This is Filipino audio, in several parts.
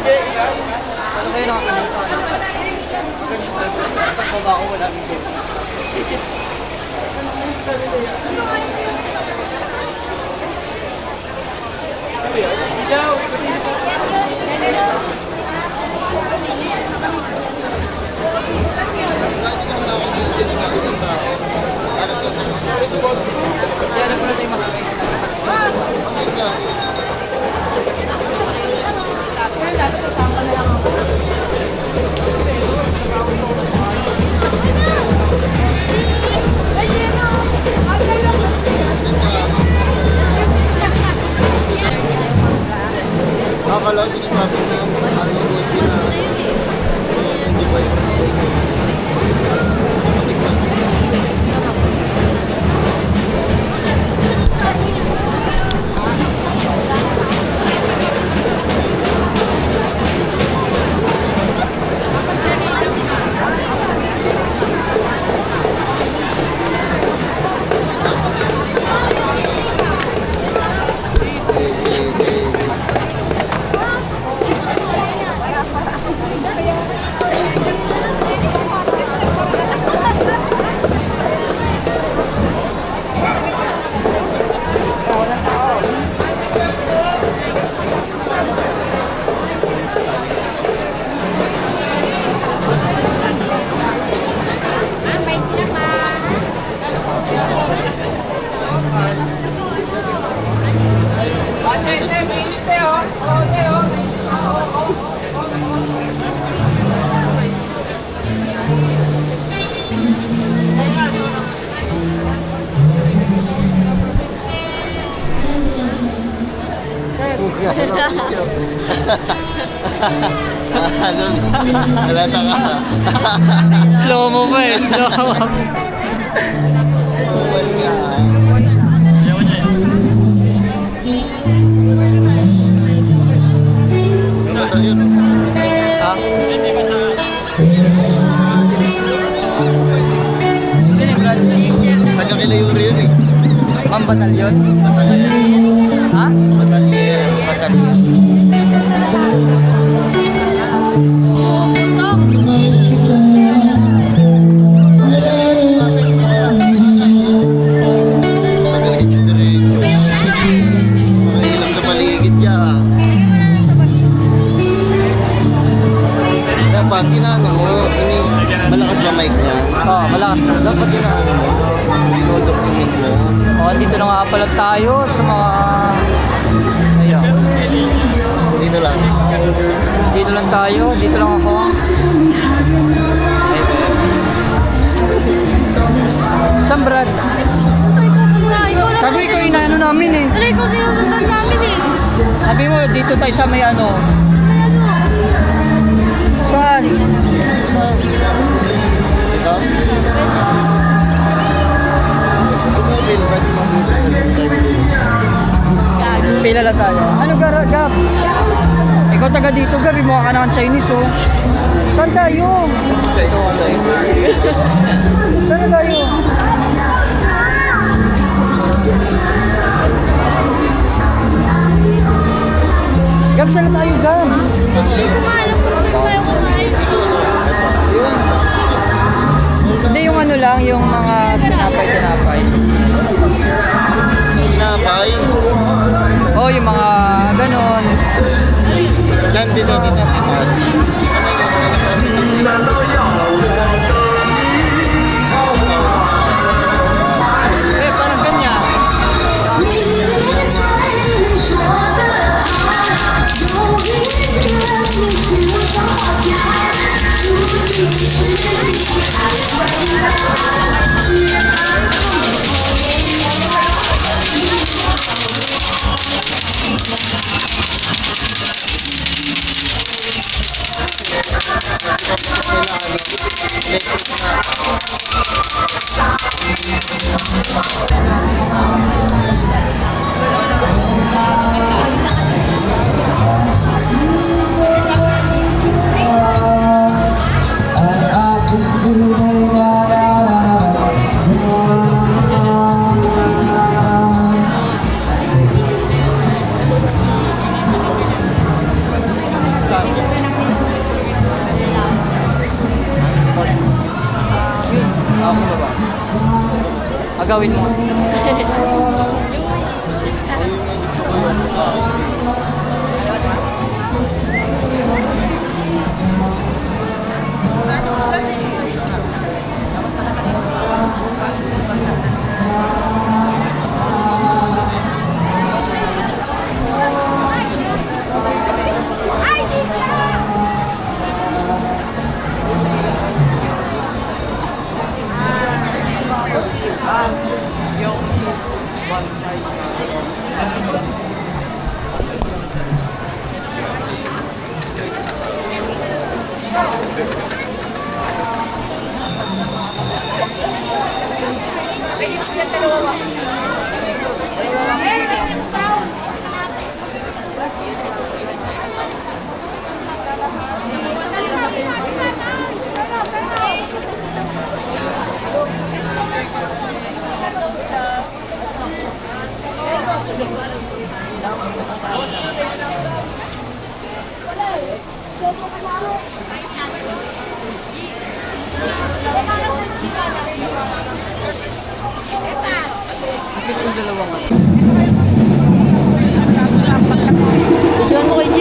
Ano kayo nakakalimutan? Pagkaba ko wala video. Kasi alam ko na tayo makakita. Akala ko sinasabi na ano, Gucci na hindi ba yun? Halata ka. Slow mo ba eh? Slow mo. Ha? Taga Kilayuri yun eh. Ma'am Batalyon? Ha? Batalyon. Batalyon. Diretso-diretso. Mahilang sa paligid niya. Dapat inaano mo, malakas ba mic niya? Oo, malakas na. Dapat inaano mo, dinodocument mo. Oh, dito na nga pala tayo sa mga... Ayun. Dito lang. Dito lang tayo. Dito lang ako. Saan Brad? Sabi ko inaano namin eh. Alay ko, sinusundan namin eh. Sabi mo dito tayo sa may ano. Saan? Ito? Pila lang tayo. Ano Gab? Ikaw taga dito Gab, mukha ka na ng Chinese oh. Saan tayo? Saan na tayo? Gab, saan na tayo Gab? Hindi ko maalam kung ano tayo kumain. Hindi yung ano lang, yung mga tinapay. Napay? Oh, yung mga ganon. Nandito dito. Eh, parang ganyan. Saan? Gagawin mo.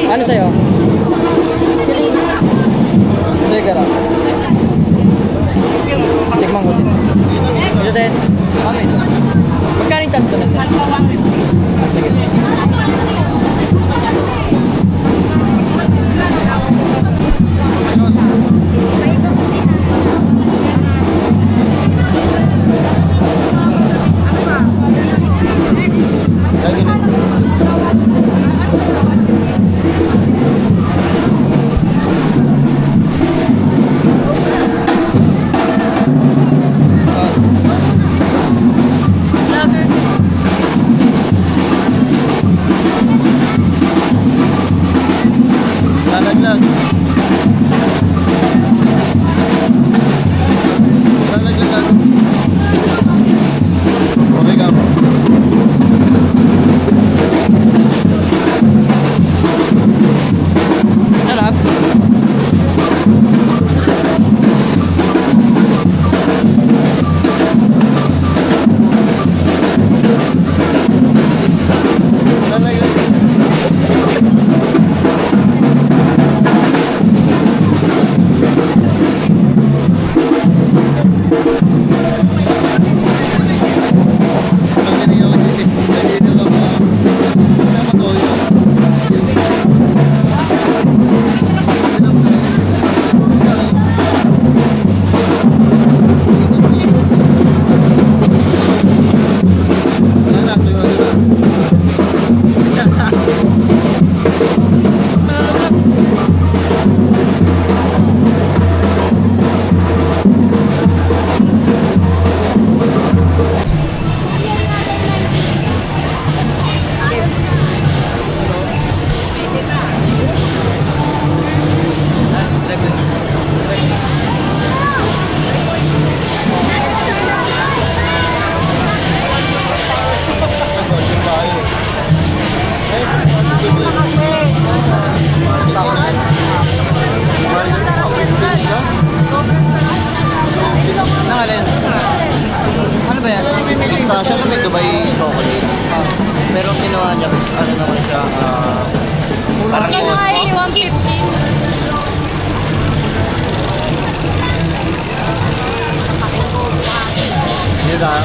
Ano sa'yo? Sige ka lang. Tikman ko din. Ito din. Magkano yung tanto na? Ah, sige. Lalaglag. Lalaglag lang. Okay ka po. Sarap. Lalaglag. Nangalin. Ano ba yan? Pistasyo na may Dubai chocolate. Pero ang ginawa niya, ano naman siya, parang Ito nga yun, 150. yun ah.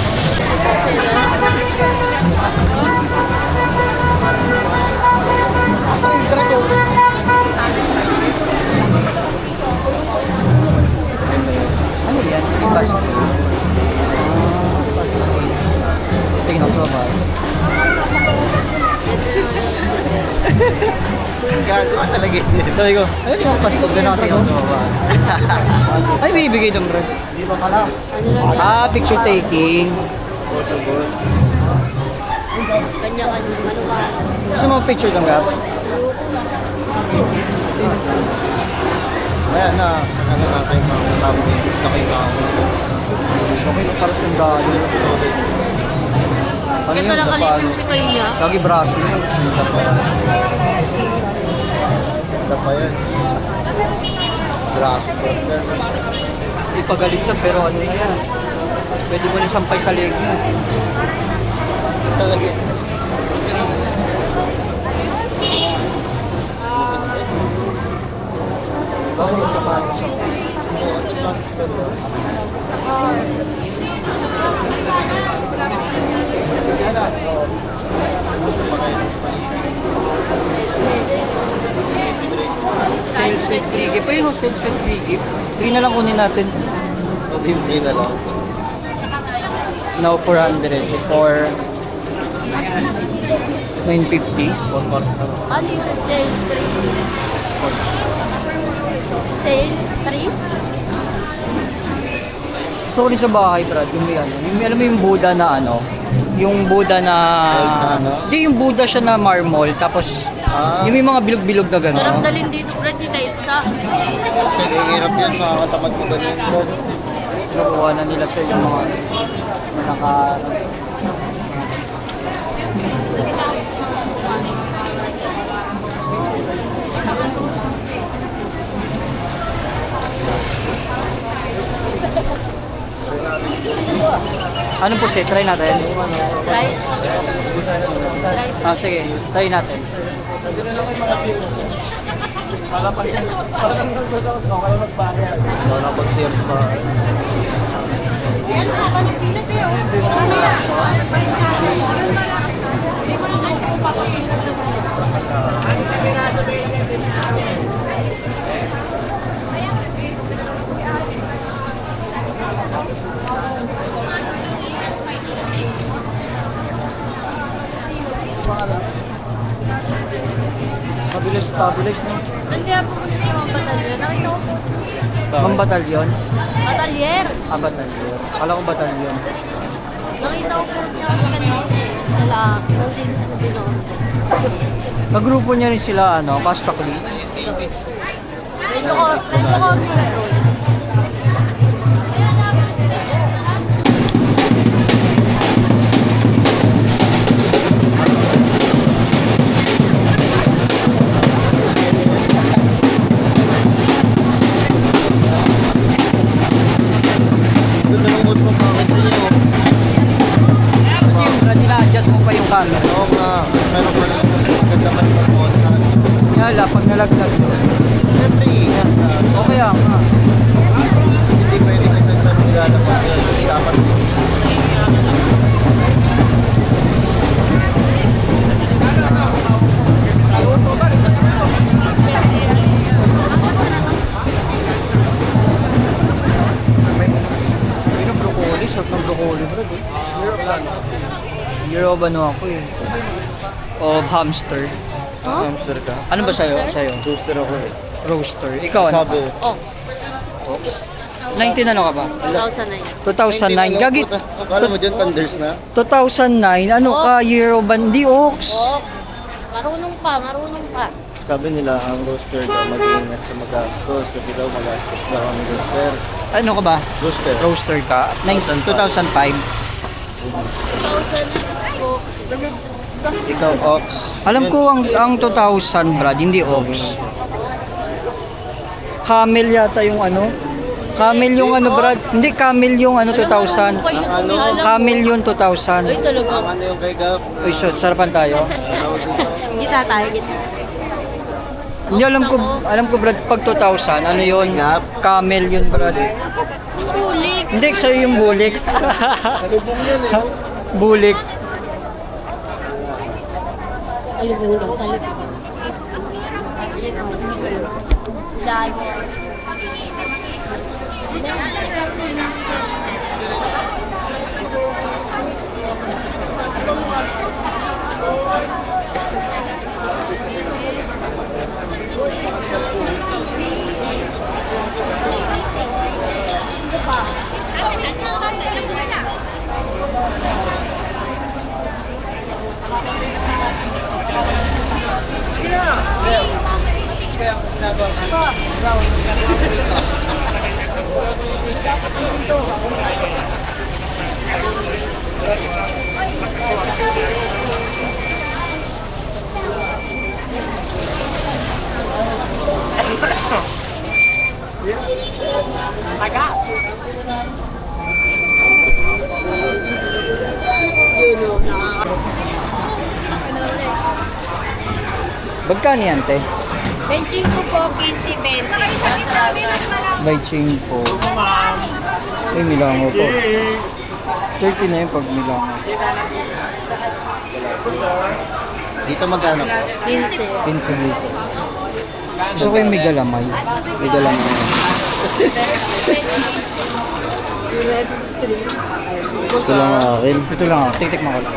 Ano yan? Ibas. Tingnan ko sa baba. Gago ka talaga yun. Sabi ko, ayun yung pasto. Doon ako tingnan ko sa baba. Ay, binibigay itong bro. Di ba pala? Ah, picture taking. Photo booth. Kanya-kanya, manukan. Gusto mo picture itong gap? Ayan na, ano natin mga topic. Nakita ko. Okay na para sa dali. Ano Ito yun? lang kalipin ko kayo niya. Sagi braso yun. Ito pa yan. Braso. Ipagalit siya pero ano na yan. Pwede mo rin sampay sa leg mo. Talaga. Bakit sa paano sa sales with free gift. Ayun o, sales with free gift. Free na lang kunin natin. Free na lang. Now 400 for 950. Ano yung sale free? Sale free? So rin sa bahay, Brad, yung may ano, yung, alam mo yung Buddha na ano, yung Buddha na, Ano? hindi yung Buddha siya na marmol, tapos yung may mga bilog-bilog na gano'n. Sarap dalhin dito, Brad, ni Elsa. Hirap yun, makakatamad ko ganyan. Nakuha na nila sa yung mga naka... Ano po siya? Try natin. Try. Ah, sige. Try natin. Wala pag-share sa bahay. Pabilis na. Doon kaya po kasi yung batalyon. Nakita ko. Mang batalyon? Batalyer. Ah, batalyon. Kala ko batalyon. Nakita ko po niya kanina. Sa lahat. Nandito po binon. Nagrupo niya rin sila, ano, Pastakli. Medyo ko doon. Doon na lang boss mo bakit rin yun. Kasi yung Brad, ina-adjust mo pa yung camera. Oo nga, meron pa rin ganda pa rin mag-contact. Yala, pag nalaglag yun. Siyempre, ingat na. O kaya nga. Hindi pwede nagsasabi nila na dapat Yun ang broccoli, sarap ng broccoli, Brad. Year of ano ako eh. Of hamster. hamster ka. Ano ba sa'yo? Sa'yo? Toaster ako eh. Roaster. Ikaw ano Sabi. ka? Ox. Ox. 19 ano ka ba? 2009. 2009. Gagit. Kala mo dyan, Thunders na? 2009. Ano ka? Year of Bandi Ox. Ox. Marunong pa. Sabi nila, ang roaster daw mag-iingat sa magastos kasi daw magastos daw ang roaster. Ano ka ba? Roaster. Roaster ka? 2005. 2000 Ox. Ikaw, Ox. Alam ko ang 2000, Brad, hindi Ox. Camel yata yung ano? Camel yung ano, Brad? Hindi, Camel yung ano, 2000. Camel yung 2000. Ay, talaga. Ang ano yung kay Gap? Uy, so, sarapan tayo. Gita tayo, gita. Hindi, alam ko, Brad, pag 2000, ano yun? Camel yun, Brad. Bulik. Hindi, sa'yo yung bulik. Salubong yan eh. Bulik. Salubong daw, salubong. Lagi. Magkano yan, te? Benching ko po, 15-20. By chain po. Ay, milango po. 30 na yun pag milango. Dito magkano po? 15. Pinsan dito. Gusto ko yung may galamay. May galamay. Ito lang akin. Ito lang ako. Tiktik mo ko lang.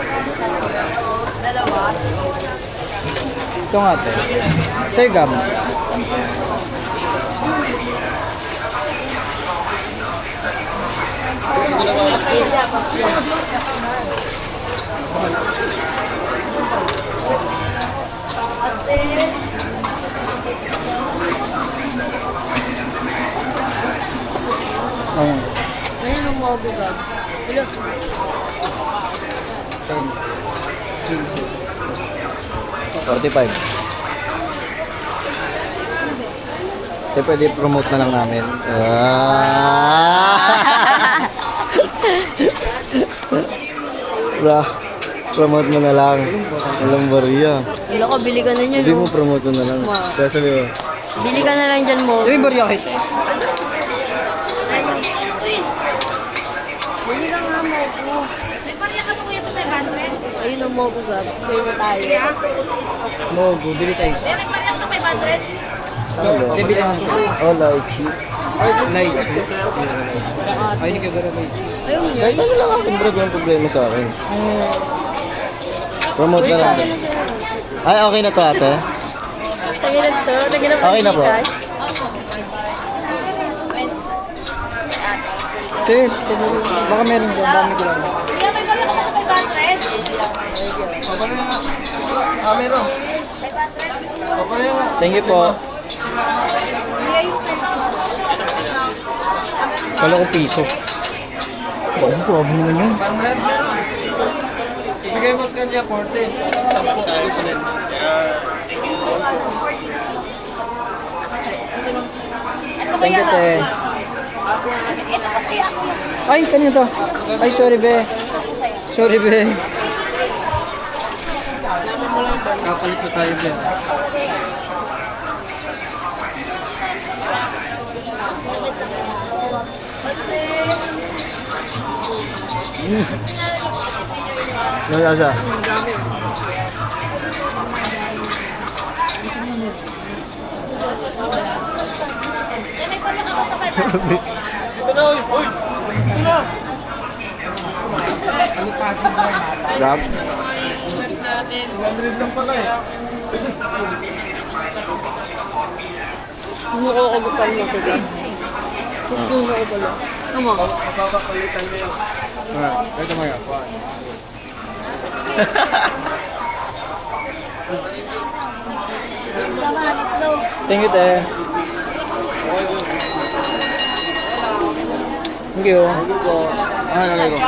Ito nga, te. Sa'yo, Gab. Ayun. Ngayon ang mga bugag. Hello. 45. Ito pwede promote na lang namin. Bra, promote mo na lang. Walang bariya. Wala ko, bili ka na nyo, Hindi no? mo promote mo na lang. Kaya sabi mo, Bili ka na lang dyan mo. Ito yung baryakit. Bili ka nga mo po. May barya ka pa kuya sa 500? Ayun ang mga bugag. Bili na tayo. Mogo, bili tayo. May barya sa 500? Hindi, bilangan ko. oh, lychee. Lychee. Ay, hindi ka gara lychee. Ayun yun. Kahit ano lang akin, bro, yung problema sa akin. Promote na lang. Ay, okay na to, ate. Tagilan to. Tagilan Okay na po. Te, baka meron dyan. Dami ko lang. Kuya, may barya ka pa sa 500? Thank you po. Kala ko piso. Baka ko, abang naman yun. Bigay mo sa kanya 40. Ito Thank kuya. you, te. Ito pa sa'yo ako. Ay, kanino to? Ay, sorry, be. Sorry, be. Kapalit ko tayo, be. Ano siya? May barya ka pa sa 500? Gab? 100 lang pala eh. Ano ko kagupan mo ito ba? Sugdun na ko pala. Tama ka. Mapapalitan mo yun. Ito mo yan. Thank you, te. Thank you. Ah, nalagay ko.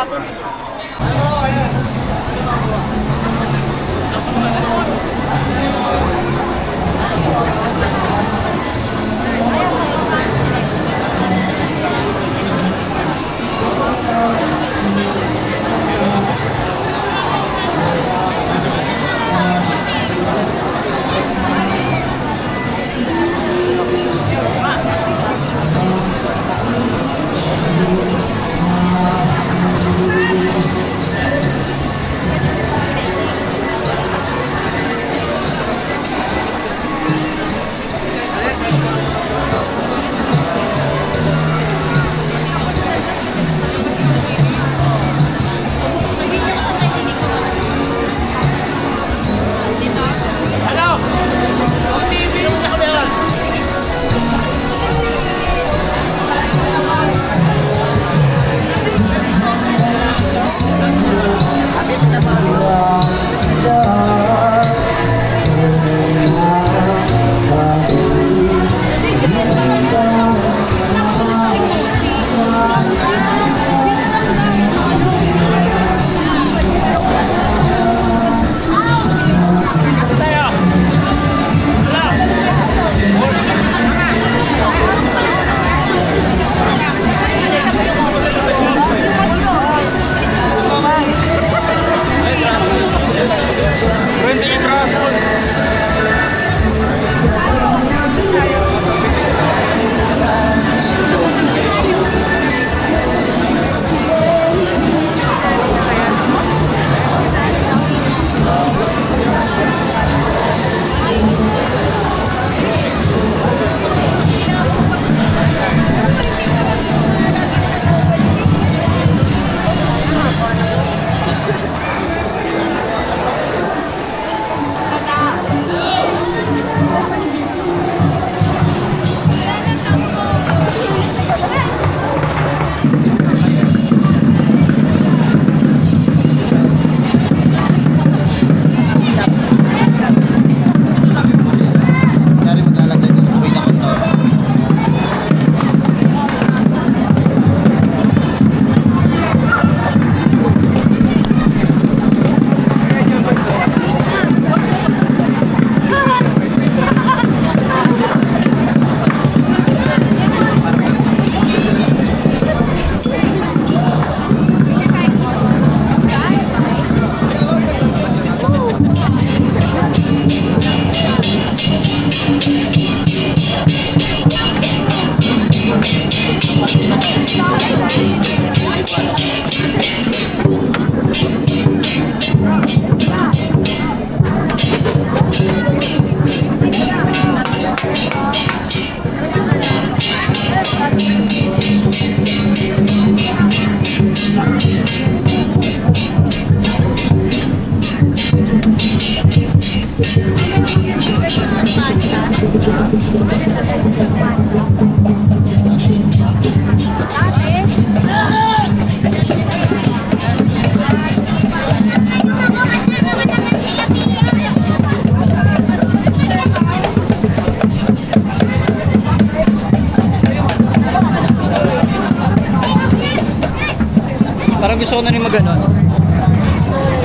Parang gusto ko na rin mag-ano.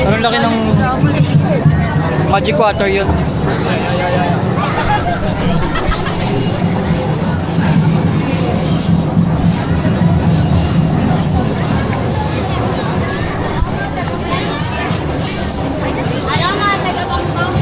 Parang laki ng Magic Water yun. Ayaw nga, taga-bangkong.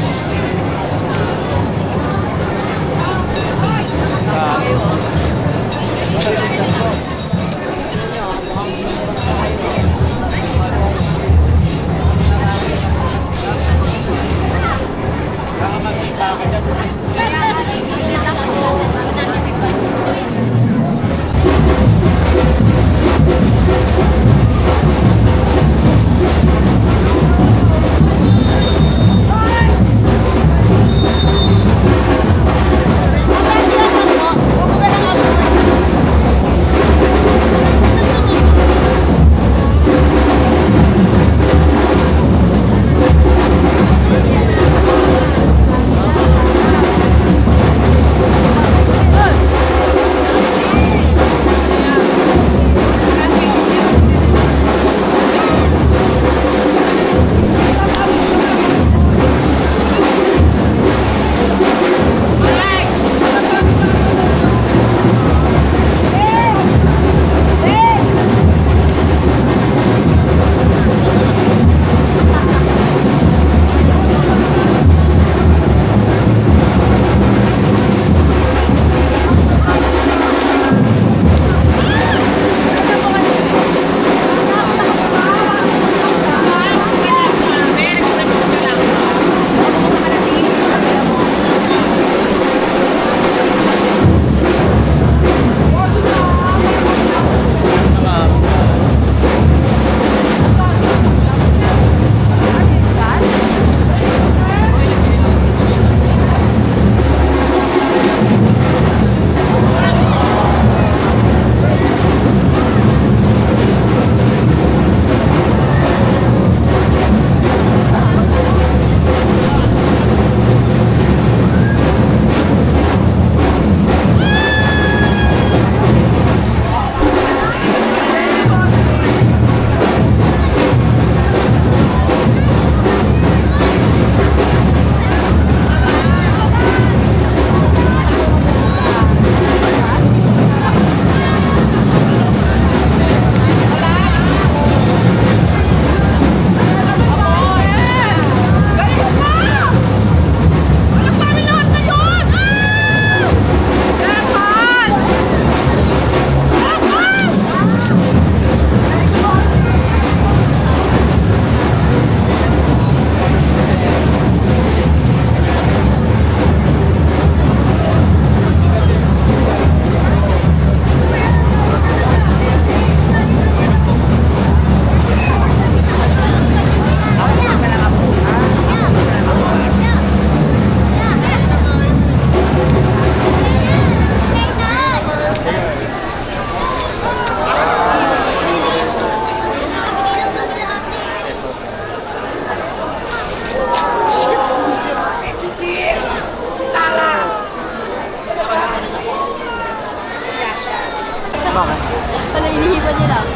Wala, inihipan niya lang.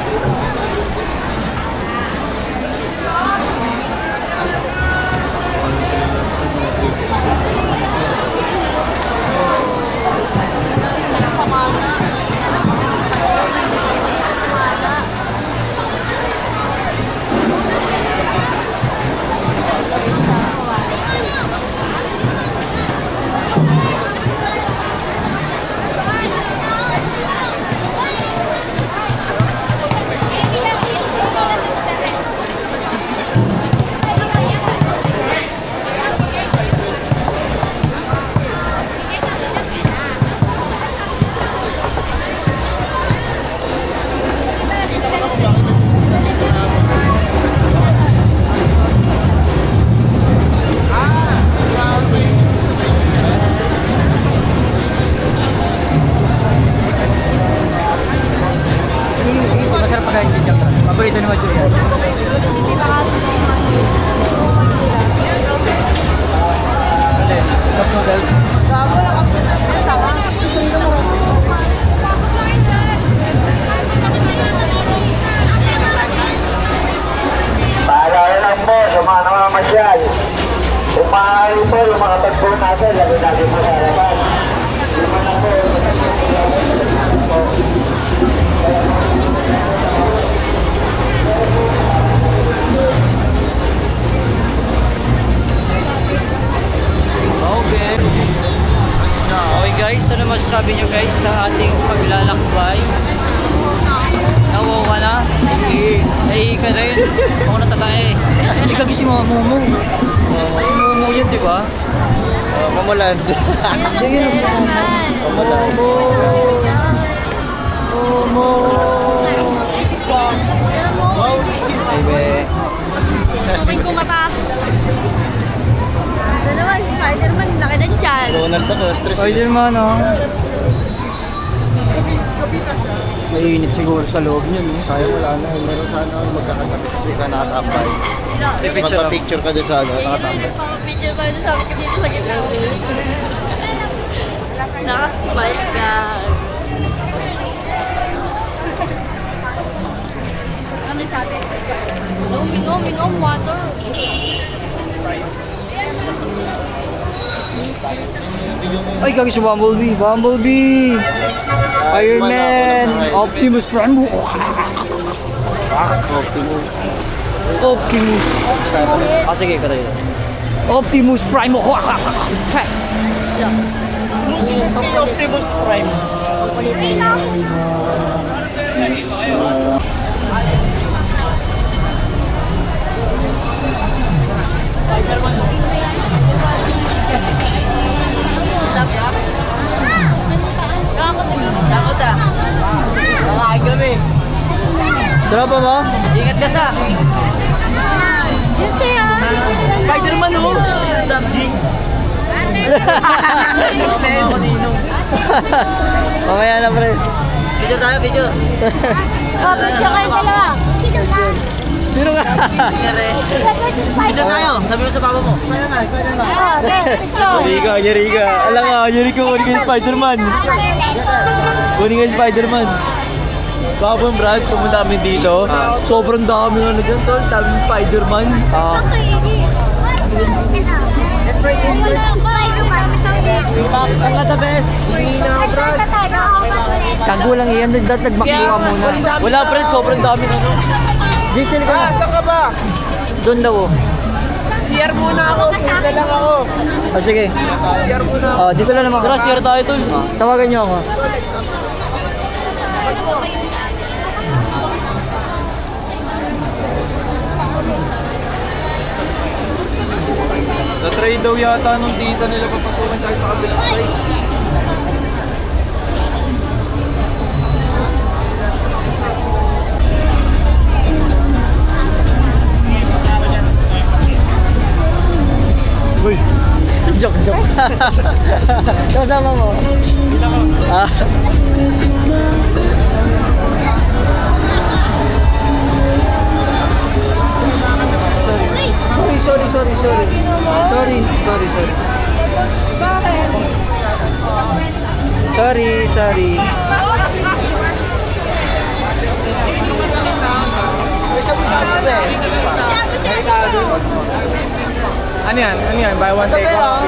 Pamana. Pamana. Dito naman yan. Hindi ba kasi Cup noodles. Bago lang ako na sama. Paalala lang po sa mga namamasyal. Kung maaari po yung mga tagpo natin, lagi natin sa harapan. Hindi mo na po. Okay. Okay guys, ano masasabi nyo guys sa ating paglalakbay? Nawaw ka na? Naihi ka rin? Ako natatae. Hindi ka si Momo. Si Momo yun, di ba? Mamuland. Hindi yun si Momo. Momo. Baby. Kaming kumata. Ito naman, si Spider-Man, laki na dyan. Ronald ako, stress. Spider-Man, oh. Mainit siguro sa loob niyan, eh. Kaya wala na. Meron sana magkakatabi kasi ka nakatambay. Magpa-picture ka doon sa ano, nakatambay. Picture pa rin sa akin dito sa gitna. Nakasmile ka. Kami sa atin. Minom, water. Ay, kagi si Bumblebee. Bumblebee! Iron Man! Optimus Prime! Optimus. Optimus! Ah, sige, kada yun. Optimus Prime! Optimus Prime. Tropa mo? Ingat ka sa. You see, Spider-Man oh. Stop, G. Ako dino. Mamaya na, pre. Video tayo, video. Oh, picture kayo dalawa. Sino ka? Nangyari. Video tayo. Sabi mo sa papa mo. Oh, picture. Yari ka. Alam nga, yari ka kunin yung Spider-Man. Kunin yung Spider-Man. Kapon Brad, pumunta kami dito. Sobrang dami ano dyan, tol. Dami yung Spider-Man. Ang the best. Kagulang iyan, dahil nagbakbo ka muna. Wala Brad, sobrang dami na no. Jason ka na. Saan ka ba? Doon daw oh. CR muna ako. Punta lang ako. Oh, sige. CR muna ako. Oh, dito lang naman. Tara, CR tayo tol. Tawagan niyo ako. Na-try daw yata nung tita nila papasukan tayo sa kabilang side. Uy. Joke. Kasama mo? Ah. Sorry. Ano yan? Buy one, take one.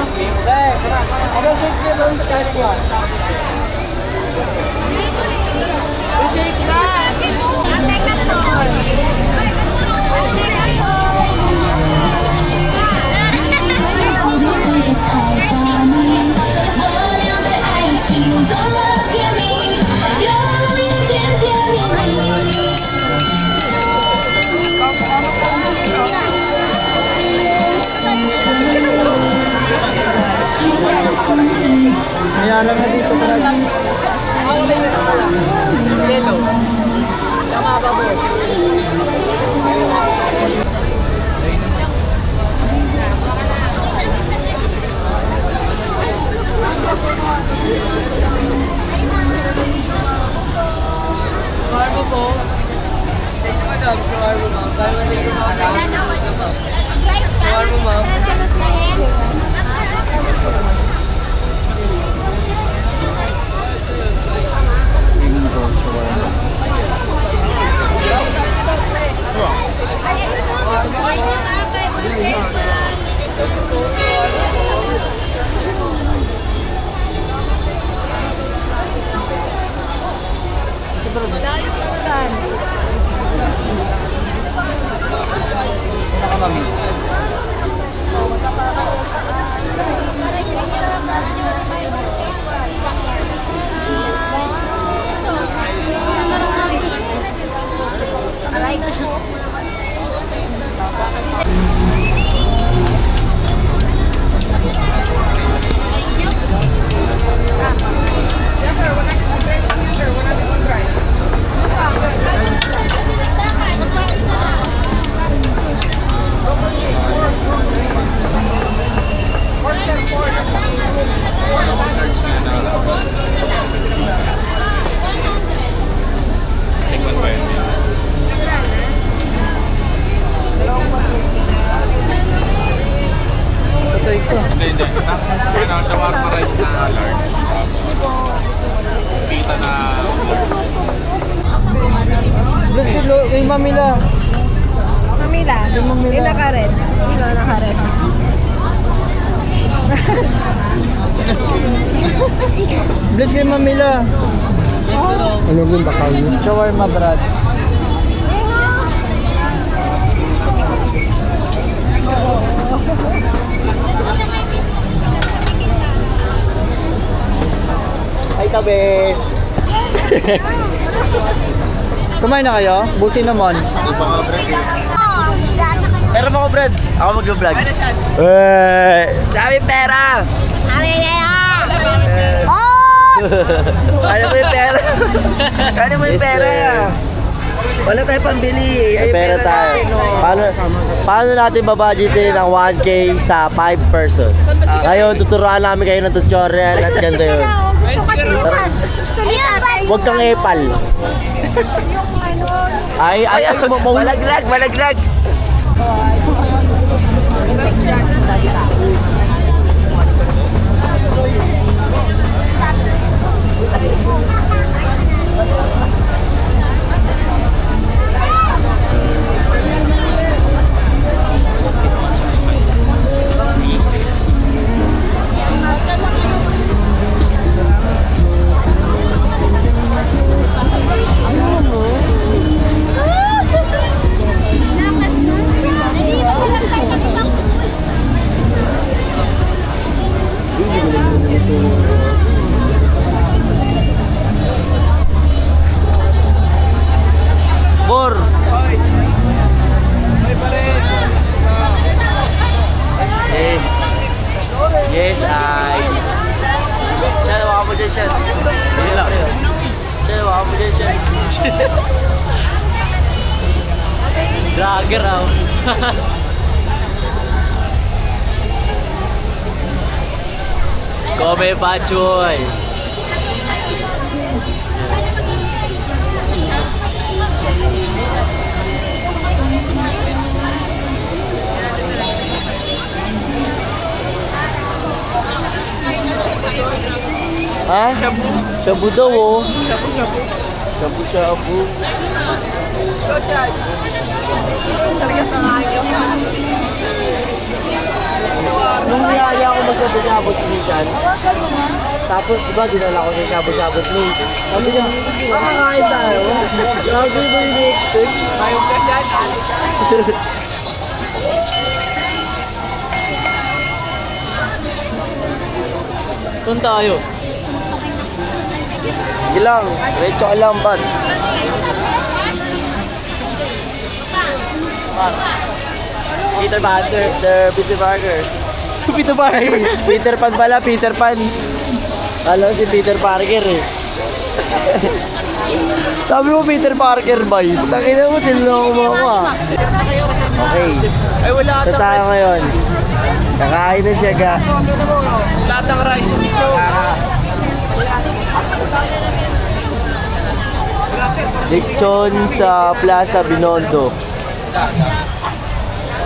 Kaya lang na dito talaga. Mahal mo po. Sa inyo ka ma'am. Shawarma, ma'am. Kaya maligo, ma'am. Shawarma, ma'am. Mami. Tutoy ko. Hindi. Ano, shawarma rice na large. Pita na... Bless ko kay Mamila. Mamila. May nakaret. Ino, nakaret. Bless kay Mamila. Ano yung bakal? Shawarma, brad. Ay, tabes! Kumain na kayo? Buti naman. Pero mga Brad, ako mag-vlog. Dami pera! Kaya mo yung pera. Kaya mo yung pera. Wala tayo pambili. Ay, pera tayo. Paano natin babudgetin ang 1K sa 5 person? Ngayon, tuturuan namin kayo ng tutorial at ganda yun. Gusto kasi yan. Gusto niya. Huwag kang epal. Ay, malaglag, malaglag. Bor. Yes. Yes, ay. Siya, waka mo dyan siya. Siya, waka mo dyan siya. Dragger raw. Come pa, Choy. Ha? Shabu daw, oh. Shabu. Nung niyaya ako magsabot-sabot minsan, tapos diba dinala ko sa sabot-sabot ni. Sabi niya, makakain tayo. Sabi ba yung expect? Ayaw ka dyan. Saan tayo? Sige lang, diretso ka lang, bad. Peter Banter. Sir Peter Parker. Peter Banter. Peter Pan pala, Peter Pan. Alam si Peter Parker eh. Sabi mo Peter Parker ba yun? Takina mo, tinulungan mo ako ah. Okay. Ay, wala Ito tayo ngayon. Nakain na siya ga. Lahat ng rice. Go. Lechon sa Plaza Binondo.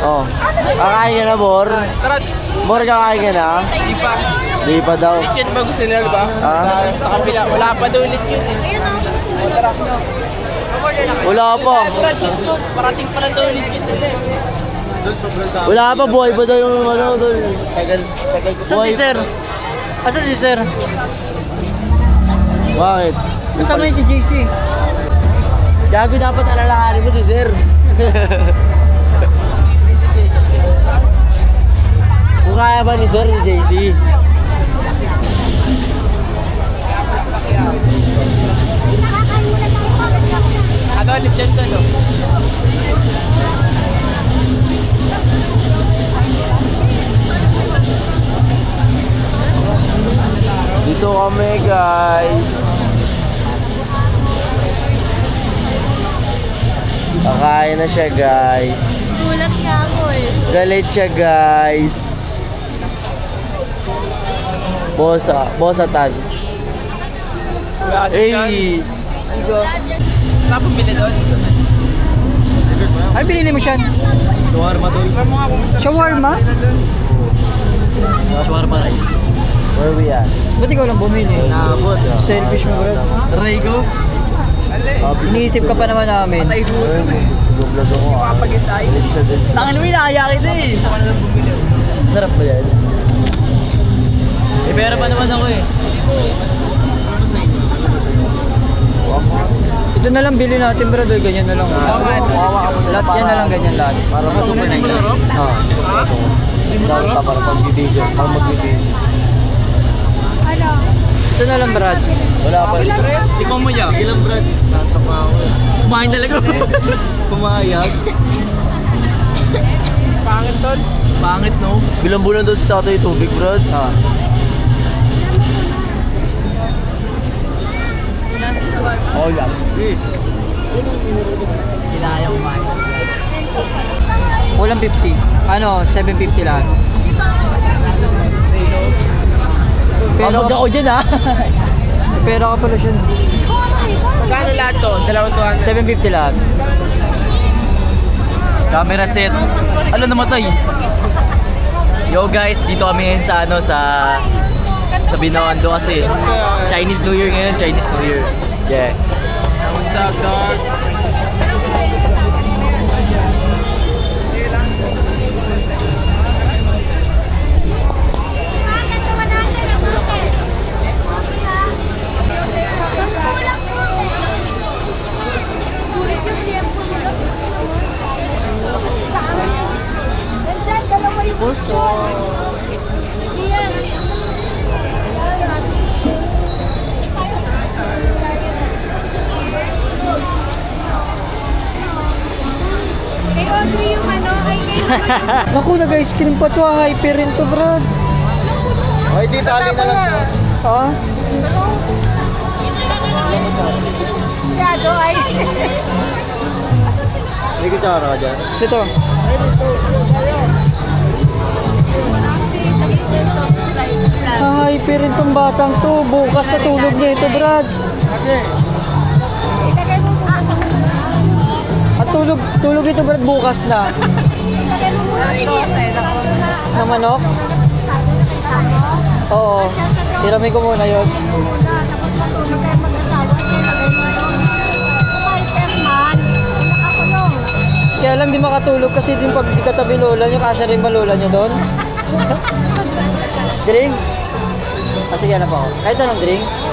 Oh. Kakain ka na, Bor? Bor, kakain ka na? Di pa daw. Lechon ba gusto nila ba? Ha? Sa kabila, wala pa daw lechon eh. Wala pa. Parating pa lang daw lechon nila eh. Wala pa, buhay pa daw yung ano doon. Tagal. Asan si sir? Asan si sir? Bakit? Kasama yun si JC. Gabi dapat alalahanin mo si Sir. Kung kaya ba ni Sir, ni JC? Ano, lechon to, no? Dito kami, guys. Kakain na siya, guys. Gulat nga ako eh. Galit siya, guys. Bosatan. Hey! Wala pong bili doon. Ay, binili mo siya. Shawarma doon. Shawarma? Shawarma rice. Where we at? Ba't ikaw lang bumili? Nabot. Selfish mo, bro. Rigo? Iniisip ka pa naman namin. Gublog ako. Kapagintay. Tangin mo, inakaya kita eh. Sarap ba yan? May pera pa naman ako eh. Ito na lang bili natin, bro. Ganyan na lang. Lahat yan na lang, ganyan lahat. Para ka super na yun. Oo. Dahil para pag-video. Para mag-video. Ito na lang, Brad. Wala pa rin. Ikaw mo yan. Ilang Brad? Tatapawa. Kumain talaga. Pumayag. Pangit tol. Pangit no? Bilang bulan daw si tatay tubig, Brad. Oh, yan. Kinaya kumain. Walang 50. Ano, 750 lahat. Pero ako dyan ha. Pero ka pala siya. Magkano lahat to? 200. 750 lahat. Camera set. Ano namatay? Yo guys, dito kami ngayon sa sa Binondo kasi Chinese New Year ngayon, Chinese New Year. Yeah. What's up, dog? Puso. Kay Audrey yung ano, ay kay Naku, nag-ice cream pa to. Hyper rin to, Brad. Ay, di tali na lang. Ha? Shadow ay. May kutsara ka dyan. Ito. Hyper rin tong batang to. Bukas sa tulog niya ito, Brad. At tulog ito, Brad, bukas na. Na manok? Oo. Tiramin ko muna yun. Kaya lang di makatulog kasi din pag di katabi lola niya, kasya rin ba lola niya doon? Drinks? Ah, sige, ano pa ako? Kahit anong drinks?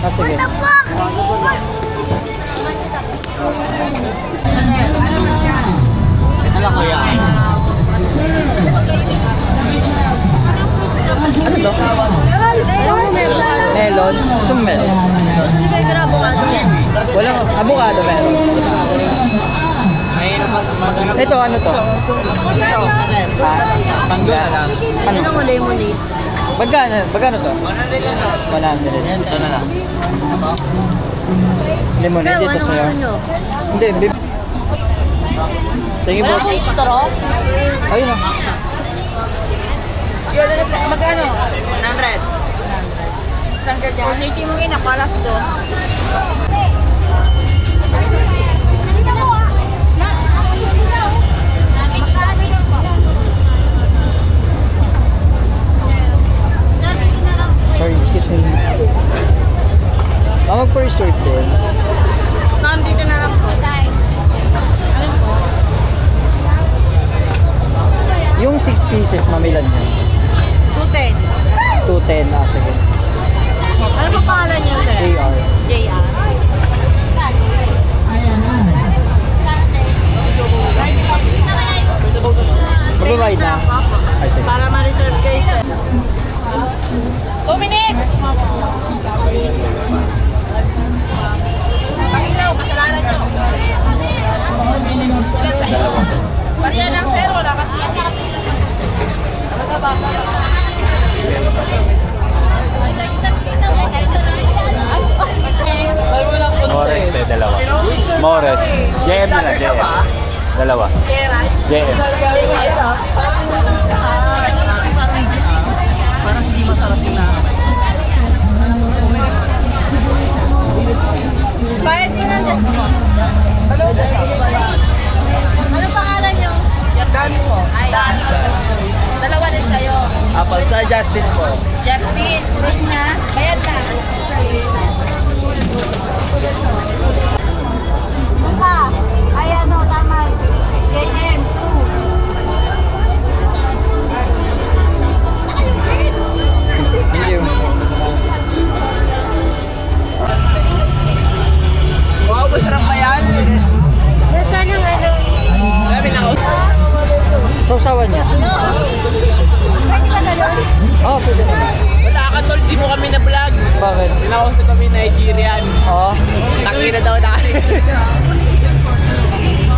Ah, sige. Ano ko yan? Ano to? Melon? Gusto mo melon? Walang avocado meron. Ito, ano to? Mangga lang. Ano? Ano mo lemonade? Magkano to? 100. Ito na lang. Lemonade dito sa'yo. Hindi, bib. Thank you, boss. Straw? Ayun na. Magkano? 100. Saan ka dyan? 180 mo ngayon, nakalas to. Mag-per-sort din. Ma'am, dito na lang po. Yung 6 pieces, mamilan niya. 210. 210 na, sige. Ano pa pangalan niyo, sir? JR. JR. Magbabayad na. Ay, sige. Para ma-reserve kayo, sir. 2 minutes! Pakilaw, kasalanan niyo. Bariya lang, sir. Wala kasi. Mores na dalawa. Mores. JM na lang, JM. Dalawa. JM. Parang hindi masarap yung na. Bayad ko ng Justin. Ano pangalan niyo? Saan po? Dalawa din sa'yo. Apple sa Justin po. Justin, bayad na. Muna. Ay ano, tama. JM. Thank you. Wow, masarap pa yan. Nasaan ang ano? Sausawan niya. Pwede ba ganun? Oo, pwede na. Wala ka, tol. Di mo kami na-vlog. Bakit? Pinausap kami Nigerian. Oo. Takina daw na kasi.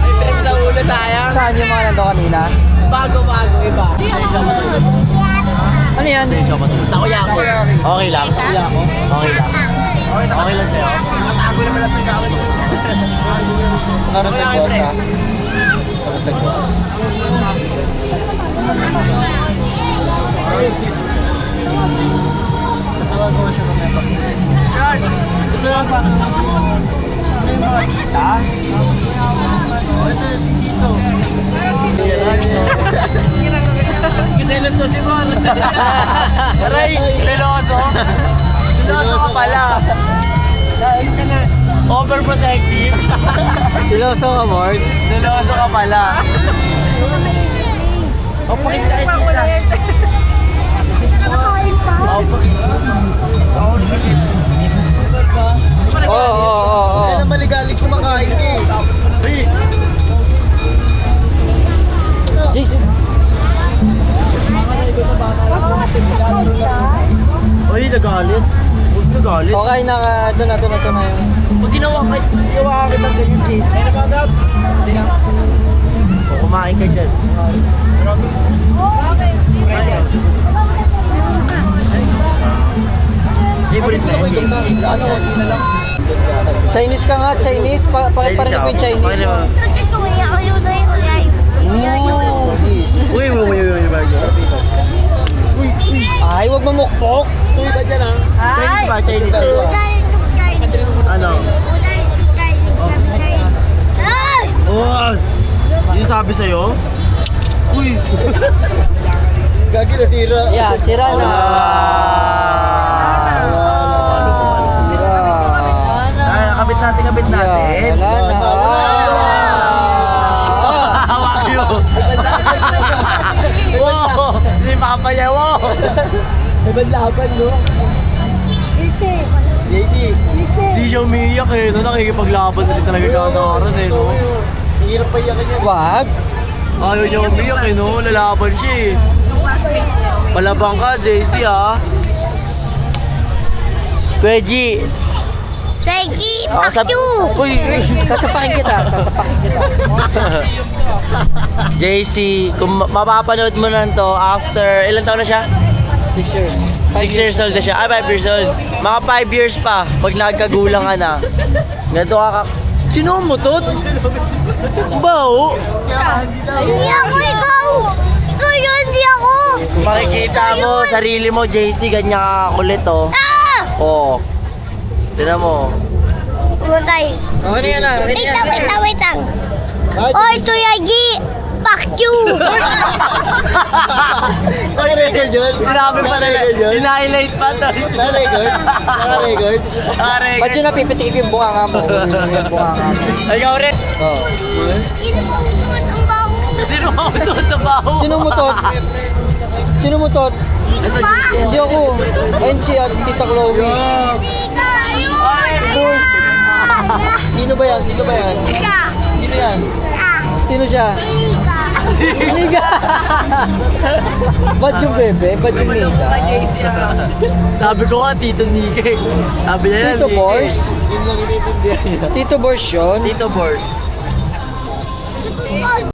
May trip sa ulo, sayang. Saan yung mga nando kanina? Bago-bago, iba. Ano yan? Takoyaki. Okay lang. Okay lang. Okay lang sa'yo. Matago naman ang pagkawan mo. Takoyaki, pre. Kiselos to si Ron. Aray, seloso. Seloso ka pala. Overprotective. Siloso ka, Mark. Seloso ka pala. O, pakis ka kita. Nakakain pa. Oo. Kaya na maligalig kumakain eh. Hey! Jason. Uy, nagalit. Huwag nagalit. Okay na ka. Doon na yung... Pag ginawa ka kitang ganyan si... Ay, nabagab. Hindi lang. O, kumain ka dyan. Favorite na yun. Chinese ka nga, Chinese. Pakarinig ko yung Chinese. Bakit kuya ko yung doy ko yay? Uy, bago. Ay, wag mamukpok. Uy, ba dyan ah? Chinese ba? Chinese sa'yo? Ano? Oh! Yung sabi sa'yo? Uy! Gagi na sira. Yan, sira na. Sira. Ay, kabit natin. Yan, wala na. Hawak yun. Wow! Hindi makapaya, wow! Ibang laban, no? Ise. JC, Ise. hindi siya umiiyak eh. No? Nakikipaglaban ulit talaga siya sa oras eh. No? Hirap pa iyakin niya. Wag. Ayaw niya umiyak eh. No? Lalaban siya eh. Palabang ka, JC ha. Kuya G. Peggy, Fuck you! Uy! Sasapakin kita. JC, kung mapapanood mo na to after, ilan taon na siya? 6 years. 6 years old na siya. Ay, 5 years old. Mga 5 years pa, pag nagkagulang ka na. Ganito ka Sino mo to? Bao? Hindi ako ikaw! Ikaw yun, hindi ako! Makikita mo, sarili mo, JC, ganyan ka kulit oh. Ah! Oo. Tignan mo. Pumatay. Ano yan ah? Wait lang. Oy, Tuyagi! Fuck you! Naka-record yun? Sinabi pa na yun? Hina-highlight pa to. Naka-record? Naka-record? Naka-record. Ba't yun napipitik yung bunganga mo? Yung bunganga mo. Ay, ikaw rin. Oo. Sino ba utot? Ang baho! Sino mo ito? Tabaho. Sino mo tot? Sino mo tot? Ikaw ba? Hindi ako. Ayun si Tita Chloe. Hindi ka! Ayun! Sino ba yan? Sino ba yan? Siya! Sino yan? Ah! Sino siya? Hindi ka! Iniga! Ba't yung bebe? Ba't yung Nika? Sabi ko nga, Tito Nike. Sabi niya yan, Tito Nike. Bors? Yun lang initindihan niya. Tito Bors yun? Tito Bors.